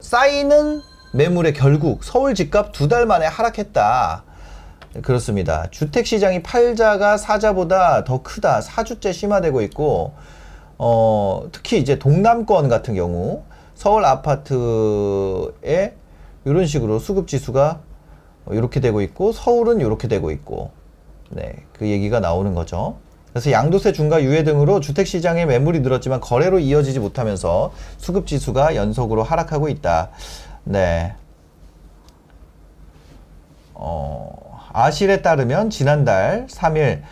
쌓이는 매물에 결국 서울 집값 2달 만에 하락했다. 그렇습니다. 주택시장이 팔자가 사자보다 더 크다. 4주째 심화되고 있고, 특히 이제 동남권 같은 경우 서울 아파트에 이런 식으로 수급지수가 이렇게 되고 있고, 서울은 이렇게 되고 있고, 네, 그 얘기가 나오는 거죠. 그래서 양도세 중과 유예 등으로 주택시장의 매물이 늘었지만 거래로 이어지지 못하면서 수급지수가 연속으로 하락하고 있다. 네. 아실에 따르면 지난달 3일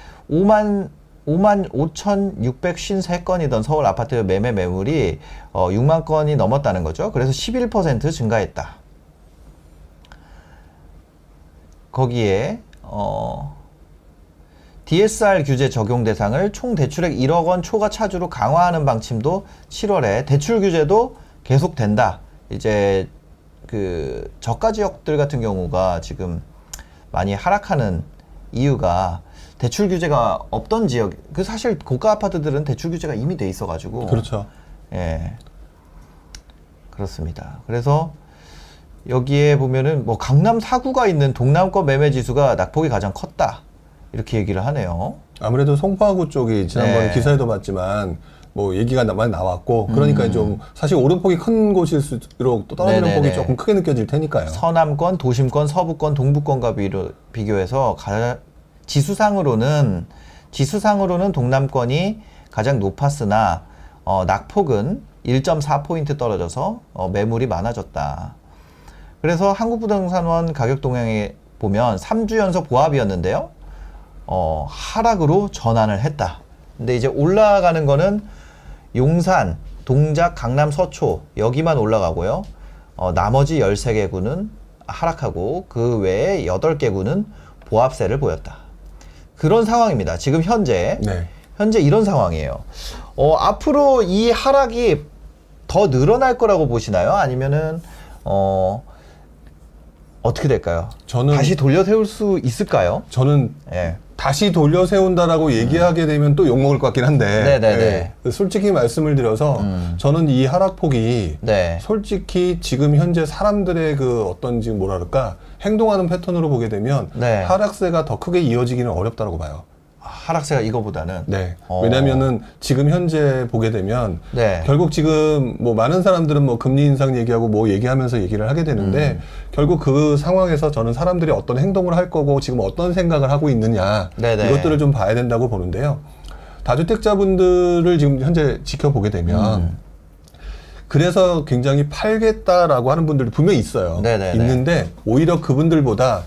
55,653건이던 서울 아파트 매매 매물이 6만 건이 넘었다는 거죠. 그래서 11% 증가했다. 거기에 DSR 규제 적용 대상을 총 대출액 1억 원 초과 차주로 강화하는 방침도 7월에 대출 규제도 계속된다. 이제 그 저가 지역들 같은 경우가 지금 많이 하락하는 이유가 대출 규제가 없던 지역, 그 사실 고가 아파트들은 대출 규제가 이미 돼 있어가지고. 그렇죠. 예. 그렇습니다. 그래서 여기에 보면은 뭐 강남 4구가 있는 동남권 매매 지수가 낙폭이 가장 컸다. 이렇게 얘기를 하네요. 아무래도 송파구 쪽이 지난번에 네. 기사에도 봤지만 뭐 얘기가 많이 나왔고 그러니까 좀 사실 오름폭이 큰 곳일수록 또 떨어지는 네네네. 폭이 조금 크게 느껴질 테니까요. 서남권, 도심권, 서부권, 동부권과 비교해서 지수상으로는 동남권이 가장 높았으나 낙폭은 1.4포인트 떨어져서 매물이 많아졌다. 그래서 한국부동산원 가격 동향에 보면 3주 연속 보합이었는데요. 하락으로 전환을 했다. 근데 이제 올라가는 거는 용산, 동작, 강남, 서초 여기만 올라가고요. 나머지 13개구는 하락하고 그 외에 8개구는 보합세를 보였다. 그런 상황입니다. 지금 현재 네. 이런 상황이에요. 앞으로 이 하락이 더 늘어날 거라고 보시나요? 아니면은 어떻게 될까요? 저는 다시 돌려 세울 수 있을까요? 저는 예. 다시 돌려 세운다라고 얘기하게 되면 또 욕먹을 것 같긴 한데 네네네. 솔직히 말씀을 드려서 저는 이 하락폭이 네. 솔직히 지금 현재 사람들의 그 어떤 지금 뭐라 그럴까 행동하는 패턴으로 보게 되면 네. 하락세가 더 크게 이어지기는 어렵다고 봐요. 하락세가 이거보다는. 네. 왜냐면은 지금 현재 보게 되면 네. 결국 지금 뭐 많은 사람들은 뭐 금리 인상 얘기하고 뭐 얘기하면서 얘기를 하게 되는데 결국 그 상황에서 저는 사람들이 어떤 행동을 할 거고 지금 어떤 생각을 하고 있느냐 네네. 이것들을 좀 봐야 된다고 보는데요. 다주택자분들을 지금 현재 지켜보게 되면 그래서 굉장히 팔겠다라고 하는 분들이 분명히 있어요. 네네네. 있는데 오히려 그분들보다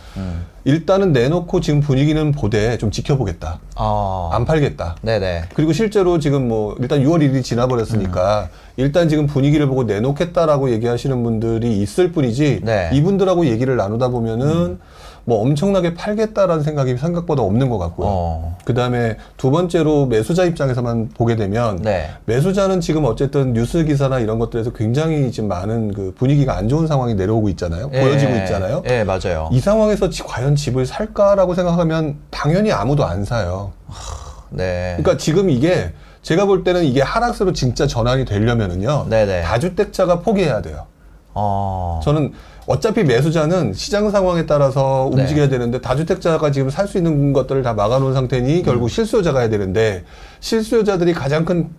일단은 내놓고 지금 분위기는 보되 좀 지켜보겠다. 안 팔겠다. 네네. 그리고 실제로 지금 뭐 일단 6월 1일이 지나버렸으니까 일단 지금 분위기를 보고 내놓겠다라고 얘기하시는 분들이 있을 뿐이지 네. 이분들하고 얘기를 나누다 보면은 뭐 엄청나게 팔겠다라는 생각이 생각보다 없는 것 같고요. 그 다음에 두 번째로 매수자 입장에서만 보게 되면 네. 매수자는 지금 어쨌든 뉴스 기사나 이런 것들에서 굉장히 지금 많은 그 분위기가 안 좋은 상황이 내려오고 있잖아요. 보여지고 있잖아요. 예, 맞아요. 이 상황에서 과연 집을 살까라고 생각하면 당연히 아무도 안 사요. 네. 그러니까 지금 이게 제가 볼 때는 이게 하락세로 진짜 전환이 되려면은요. 네네. 다주택자가 포기해야 돼요. 어. 저는 어차피 매수자는 시장 상황에 따라서 움직여야 되는데 다주택자가 지금 살 수 있는 것들을 다 막아놓은 상태니 결국 실수요자가 해야 되는데 실수요자들이 가장 큰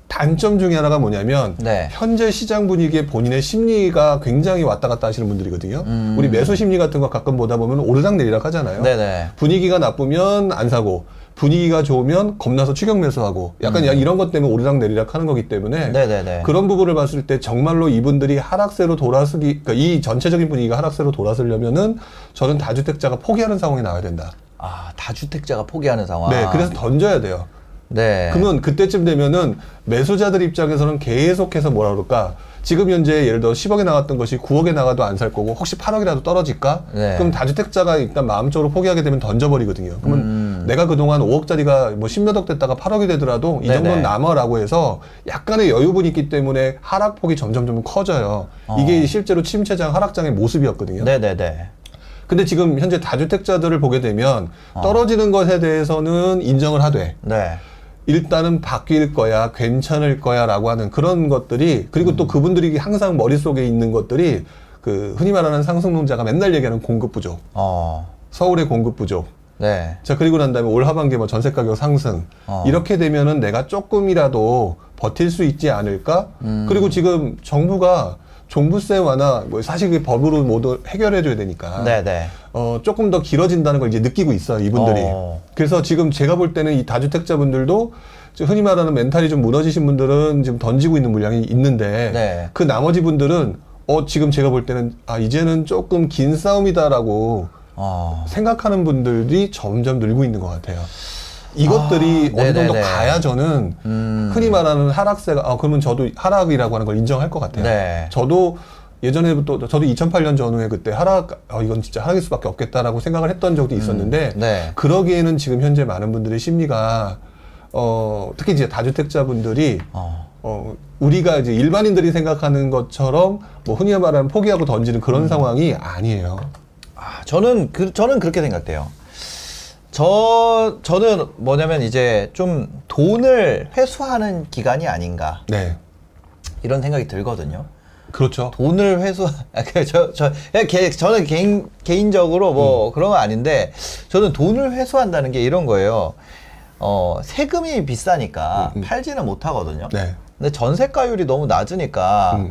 단점 중에 하나가 뭐냐면 네. 현재 시장 분위기에 본인의 심리가 굉장히 왔다 갔다 하시는 분들이거든요. 우리 매수 심리 같은 거 가끔 보다 보면 오르락 내리락 하잖아요. 네네. 분위기가 나쁘면 안 사고 분위기가 좋으면 겁나서 추격 매수하고 약간 이런 것 때문에 오르락 내리락 하는 거기 때문에 네네네. 그런 부분을 봤을 때 정말로 이분들이 하락세로 돌아서기 그러니까 이 전체적인 분위기가 하락세로 돌아서려면은 저는 다주택자가 포기하는 상황이 나와야 된다. 아, 다주택자가 포기하는 상황. 네, 그래서 던져야 돼요. 네. 그러면 그때쯤 되면은 매수자들 입장에서는 계속해서 뭐라 그럴까? 지금 현재 예를 들어 10억에 나갔던 것이 9억에 나가도 안 살 거고 혹시 8억이라도 떨어질까? 네. 그럼 다주택자가 일단 마음적으로 포기하게 되면 던져버리거든요. 그러면 내가 그동안 5억짜리가 뭐 10몇억 됐다가 8억이 되더라도 이 정도는 네네. 남아라고 해서 약간의 여유분이 있기 때문에 하락폭이 점점 커져요. 이게 실제로 침체장, 하락장의 모습이었거든요. 네네네. 근데 지금 현재 다주택자들을 보게 되면 떨어지는 것에 대해서는 인정을 하되 네. 일단은 바뀔 거야, 괜찮을 거야라고 하는 그런 것들이, 그리고 또 그분들이 항상 머릿속에 있는 것들이 그 흔히 말하는 상승론자가 맨날 얘기하는 공급 부족, 서울의 공급 부족. 네. 자, 그리고 난 다음에 올 하반기에 뭐 전세 가격 상승. 이렇게 되면은 내가 조금이라도 버틸 수 있지 않을까? 그리고 지금 정부가 종부세 완화, 뭐 사실 그 법으로 모두 해결해줘야 되니까. 네네. 조금 더 길어진다는 걸 이제 느끼고 있어요, 이분들이. 그래서 지금 제가 볼 때는 이 다주택자분들도 흔히 말하는 멘탈이 좀 무너지신 분들은 지금 던지고 있는 물량이 있는데, 네. 그 나머지 분들은 지금 제가 볼 때는 이제는 조금 긴 싸움이다라고 생각하는 분들이 점점 늘고 있는 것 같아요. 이것들이 어느 정도 네네네. 가야 저는 흔히 말하는 하락세가, 그러면 저도 하락이라고 하는 걸 인정할 것 같아요. 네. 저도 예전에부터, 저도 2008년 전후에 그때 이건 진짜 하락일 수밖에 없겠다라고 생각을 했던 적도 있었는데, 네. 그러기에는 지금 현재 많은 분들의 심리가, 특히 이제 다주택자분들이, 우리가 이제 일반인들이 생각하는 것처럼 뭐 흔히 말하는 포기하고 던지는 그런 상황이 아니에요. 저는 그렇게 생각돼요. 저는 뭐냐면 이제 좀 돈을 회수하는 기간이 아닌가. 네. 이런 생각이 들거든요. 그렇죠. 돈을 저는 개인적으로 뭐 그런 건 아닌데, 저는 돈을 회수한다는 게 이런 거예요. 세금이 비싸니까 팔지는 못하거든요. 네. 근데 전세가율이 너무 낮으니까,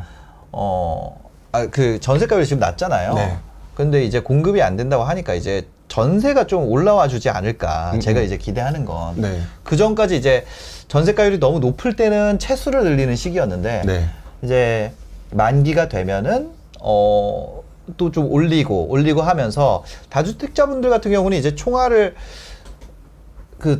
그 전세가율이 지금 낮잖아요. 네. 근데 이제 공급이 안 된다고 하니까 이제 전세가 좀 올라와 주지 않을까. 제가 이제 기대하는 건. 네. 그 전까지 이제 전세가율이 너무 높을 때는 채수를 늘리는 시기였는데, 네. 이제 만기가 되면은 또 좀 올리고 하면서 다주택자분들 같은 경우는 이제 총알을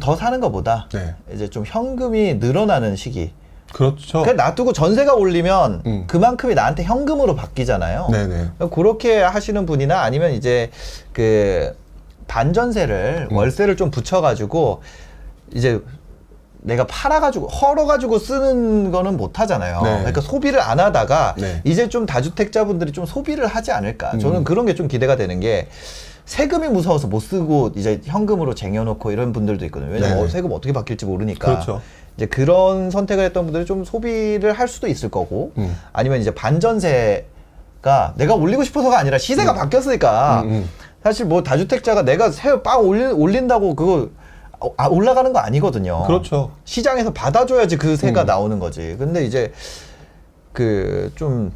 더 사는 것보다 네. 이제 좀 현금이 늘어나는 시기. 그렇죠. 그냥 놔두고 전세가 올리면 그만큼이 나한테 현금으로 바뀌잖아요. 네네. 그렇게 하시는 분이나 아니면 이제 그 반전세를 월세를 좀 붙여가지고 이제 내가 헐어가지고 쓰는 거는 못 하잖아요. 네. 그러니까 소비를 안 하다가 네. 이제 좀 다주택자분들이 좀 소비를 하지 않을까. 저는 그런 게 좀 기대가 되는 게, 세금이 무서워서 못 쓰고 이제 현금으로 쟁여놓고 이런 분들도 있거든요. 왜냐면 네. 세금 어떻게 바뀔지 모르니까. 그렇죠. 이제 그런 선택을 했던 분들이 좀 소비를 할 수도 있을 거고, 아니면 이제 반전세가 내가 올리고 싶어서가 아니라 시세가 바뀌었으니까, 사실 뭐 다주택자가 내가 세 빵 올린다고 그거 올라가는 거 아니거든요. 그렇죠. 시장에서 받아줘야지 그 세가 나오는 거지. 근데 이제 그 좀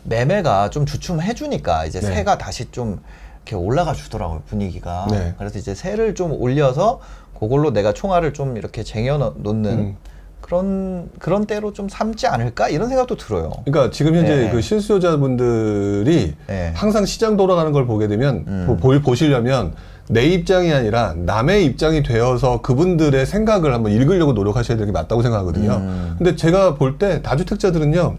매매가 좀 주춤해 주니까 이제 네. 세가 다시 좀 이렇게 올라가 주더라고요, 분위기가. 네. 그래서 이제 세를 좀 올려서 그걸로 내가 총알을 좀 이렇게 쟁여 놓는 그런 때로 좀 삼지 않을까, 이런 생각도 들어요. 그러니까 지금 현재 네. 그 실수요자분들이 네. 항상 시장 돌아가는 걸 보게 되면 보시려면 내 입장이 아니라 남의 입장이 되어서 그분들의 생각을 한번 읽으려고 노력하셔야 되는 게 맞다고 생각하거든요. 근데 제가 볼 때 다주택자들은요,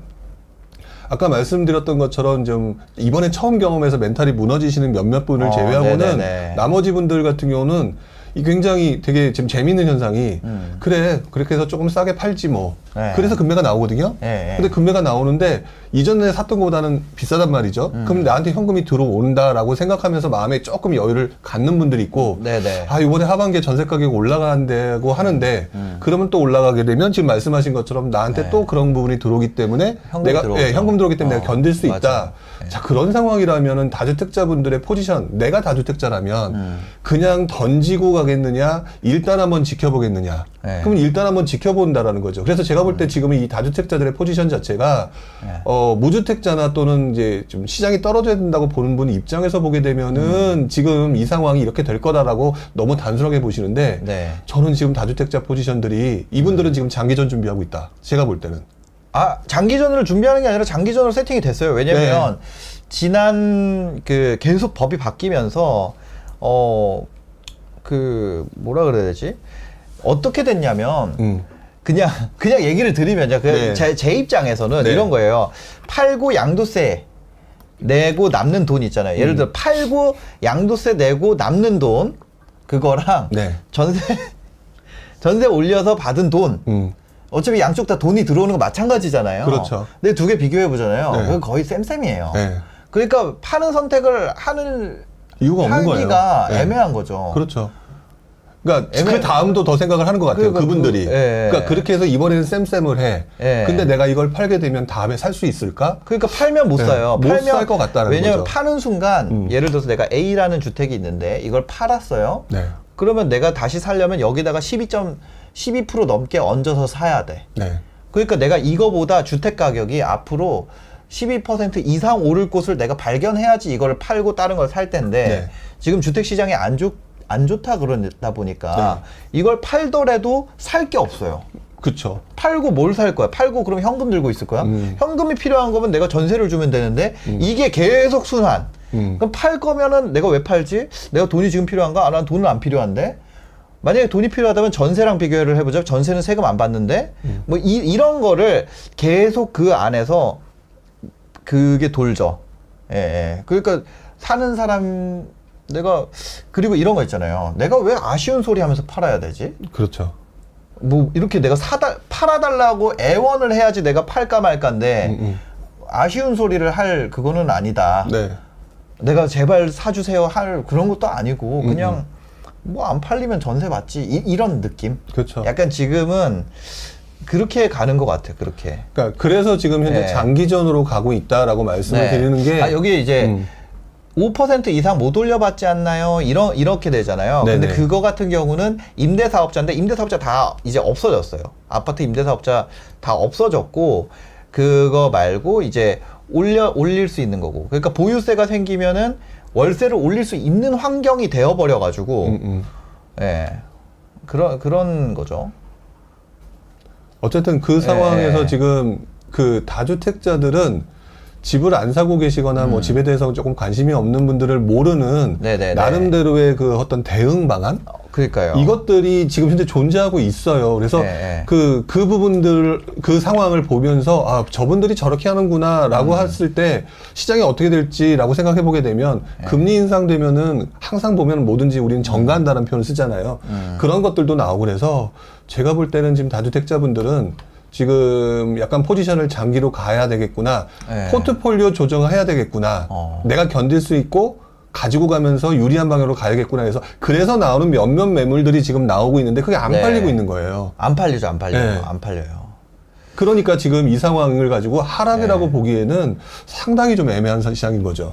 아까 말씀드렸던 것처럼 좀 이번에 처음 경험해서 멘탈이 무너지시는 몇몇 분을 제외하고는 네네네. 나머지 분들 같은 경우는 이 굉장히 되게 지금 재밌는 현상이, 그래 그렇게 해서 조금 싸게 팔지 뭐. 네. 그래서 금매가 나오거든요. 네. 근데 금매가 나오는데 이전에 샀던 것보다는 비싸단 말이죠. 그럼 나한테 현금이 들어온다라고 생각하면서 마음에 조금 여유를 갖는 분들이 있고, 네네. 이번에 하반기에 전세 가격이 올라간다고 하는데, 그러면 또 올라가게 되면 지금 말씀하신 것처럼 나한테 네. 또 그런 부분이 들어오기 때문에 현금이 들어오죠. 현금 들어오기 때문에 내가 견딜 수 맞아. 있다. 네. 자, 그런 상황이라면은 다주택자분들의 포지션, 내가 다주택자라면 그냥 던지고 가겠느냐, 일단 한번 지켜보겠느냐. 네. 그러면 일단 한번 지켜본다라는 거죠. 그래서 제가 볼 때 지금은 이 다주택자들의 포지션 자체가 무주택자나 또는 이제 좀 시장이 떨어져야 된다고 보는 분 입장에서 보게 되면은 지금 이 상황이 이렇게 될 거다라고 너무 단순하게 보시는데, 네. 저는 지금 다주택자 포지션들이 이분들은 지금 장기전 준비하고 있다. 제가 볼 때는. 장기전을 준비하는 게 아니라 장기전으로 세팅이 됐어요. 왜냐면 네. 지난 계속 법이 바뀌면서 뭐라 그래야 되지? 어떻게 됐냐면 그냥 얘기를 드리면요. 네. 제 입장에서는 네. 이런 거예요. 팔고 양도세 내고 남는 돈 있잖아요. 예를 들어 팔고 양도세 내고 남는 돈, 그거랑 네. 전세 올려서 받은 돈, 어차피 양쪽 다 돈이 들어오는 거 마찬가지잖아요. 그렇죠. 근데 두 개 비교해 보잖아요. 네. 그건 거의 쌤쌤이에요. 네. 그러니까 파는 선택을 하는 이유가 없는 거예요. 하기가 네. 애매한 거죠. 그렇죠. 그러니까 그 다음도 더 생각을 하는 것 같아요. 그러니까 그분들이. 예. 그러니까 그렇게 해서 이번에는 쌤쌤을 해. 예. 근데 내가 이걸 팔게 되면 다음에 살 수 있을까? 그러니까 팔면 못 네, 사요. 못 팔면 살 것 같다는 왜냐면 거죠. 파는 순간 예를 들어서 내가 A라는 주택이 있는데 이걸 팔았어요. 네. 그러면 내가 다시 살려면 여기다가 12% 넘게 얹어서 사야 돼. 네. 그러니까 내가 이거보다 주택 가격이 앞으로 12% 이상 오를 곳을 내가 발견해야지 이걸 팔고 다른 걸 살 텐데 네. 지금 주택 시장이 안 좋다 그러다 보니까 이걸 팔더라도 살 게 없어요. 그쵸. 팔고 뭘 살 거야? 팔고 그럼 현금 들고 있을 거야? 현금이 필요한 거면 내가 전세를 주면 되는데 이게 계속 순환. 그럼 팔 거면은 내가 왜 팔지? 내가 돈이 지금 필요한가? 아, 난 돈은 안 필요한데. 만약에 돈이 필요하다면 전세랑 비교를 해보자. 전세는 세금 안 받는데. 뭐 이런 거를 계속 그 안에서 그게 돌죠. 예, 예. 그러니까 사는 사람 내가 그리고 이런 거 있잖아요. 내가 왜 아쉬운 소리 하면서 팔아야 되지? 그렇죠. 뭐 이렇게 내가 팔아달라고 애원을 해야지 내가 팔까 말까인데 아쉬운 소리를 할 그거는 아니다. 네. 내가 제발 사주세요 할 그런 것도 아니고 그냥 뭐 안 팔리면 전세 받지 이런 느낌. 그렇죠. 약간 지금은 그렇게 가는 것 같아요. 그렇게. 그러니까 그래서 지금 현재 네. 장기전으로 가고 있다라고 말씀을 네. 드리는 게 아, 여기 이제 5% 이상 못 올려받지 않나요? 이렇게 되잖아요. 근데 네네. 그거 같은 경우는 임대사업자인데 임대사업자 다 이제 없어졌어요. 아파트 임대사업자 다 없어졌고 그거 말고 이제 올릴 수 있는 거고. 그러니까 보유세가 생기면은 월세를 올릴 수 있는 환경이 되어버려 가지고 예. 그런 거죠. 어쨌든 그 상황에서 네. 지금 그 다주택자들은 집을 안 사고 계시거나 뭐 집에 대해서 조금 관심이 없는 분들을 모르는 네네네. 나름대로의 그 어떤 대응 방안 그러니까요. 이것들이 지금 현재 존재하고 있어요. 그래서 네. 그 부분들 그 상황을 보면서 아 저분들이 저렇게 하는구나라고 했을 때 시장이 어떻게 될지라고 생각해 보게 되면 금리 인상되면은 항상 보면 뭐든지 우리는 정가한다는 표현을 쓰잖아요. 그런 것들도 나오고 그래서 제가 볼 때는 지금 다주택자분들은 지금 약간 포지션을 장기로 가야 되겠구나. 네. 포트폴리오 조정을 해야 되겠구나. 내가 견딜 수 있고 가지고 가면서 유리한 방향으로 가야겠구나 해서 그래서 나오는 몇몇 매물들이 지금 나오고 있는데 그게 안 네. 팔리고 있는 거예요. 안 팔리죠, 안 팔려요. 네. 안 팔려요. 그러니까 지금 이 상황을 가지고 하락이라고 네. 보기에는 상당히 좀 애매한 시장인 거죠.